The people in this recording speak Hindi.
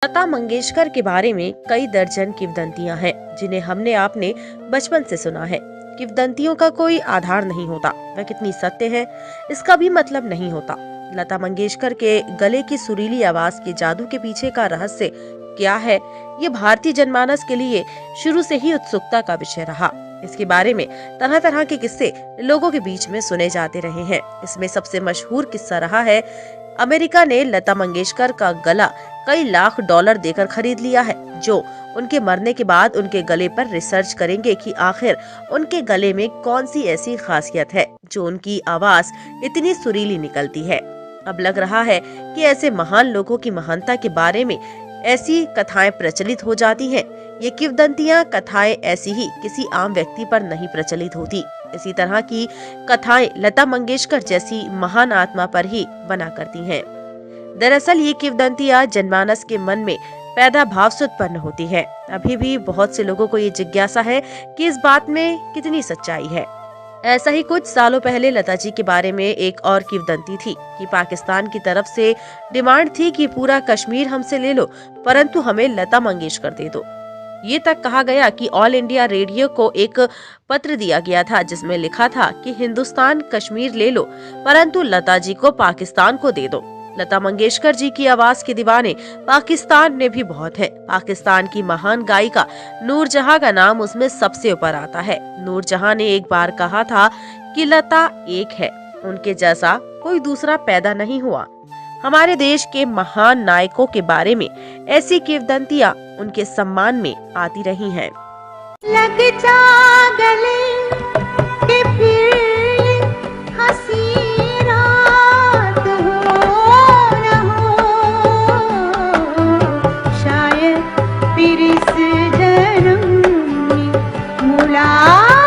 लता मंगेशकर के बारे में कई दर्जन किंवदंतियां हैं जिन्हें हमने आपने बचपन से सुना है। किंवदंतियों का कोई आधार नहीं होता, वह कितनी सत्य है इसका भी मतलब नहीं होता। लता मंगेशकर के गले की सुरीली आवाज के जादू के पीछे का रहस्य क्या है, ये भारतीय जनमानस के लिए शुरू से ही उत्सुकता का विषय रहा। इसके बारे में तरह तरह के किस्से लोगों के बीच में सुने जाते रहे हैं। इसमें सबसे मशहूर किस्सा रहा है, अमेरिका ने लता मंगेशकर का गला कई लाख डॉलर देकर खरीद लिया है, जो उनके मरने के बाद उनके गले पर रिसर्च करेंगे कि आखिर उनके गले में कौन सी ऐसी खासियत है जो उनकी आवाज इतनी सुरीली निकलती है। अब लग रहा है कि ऐसे महान लोगों की महानता के बारे में ऐसी कथाएं प्रचलित हो जाती हैं। ये किंवदंतियां कथाएं ऐसी ही किसी आम व्यक्ति पर नहीं प्रचलित होती। इसी तरह की कथाएं लता मंगेशकर जैसी महान आत्मा पर ही बना करती हैं। दरअसल ये किंवदंतियां जनमानस के मन में पैदा भाव से उत्पन्न होती है। अभी भी बहुत से लोगों को ये जिज्ञासा है कि इस बात में कितनी सच्चाई है। ऐसा ही कुछ सालों पहले लता जी के बारे में एक और किंवदंती थी कि पाकिस्तान की तरफ से डिमांड थी कि पूरा कश्मीर हमसे ले लो, परंतु हमें लता मंगेशकर दे दो। ये तक कहा गया कि ऑल इंडिया रेडियो को एक पत्र दिया गया था जिसमें लिखा था कि हिंदुस्तान कश्मीर ले लो, परंतु लता जी को पाकिस्तान को दे दो। लता मंगेशकर जी की आवाज के दीवाने पाकिस्तान में भी बहुत है। पाकिस्तान की महान गायिका नूरजहां का नाम उसमें सबसे ऊपर आता है। नूरजहां ने एक बार कहा था कि लता एक है, उनके जैसा कोई दूसरा पैदा नहीं हुआ। हमारे देश के महान नायकों के बारे में ऐसी किंवदंतियां उनके सम्मान में आती रही हैं। लग जा गले के फिर हंसी रात हो न हो, शायद फिर इस जन्म में मुलाकात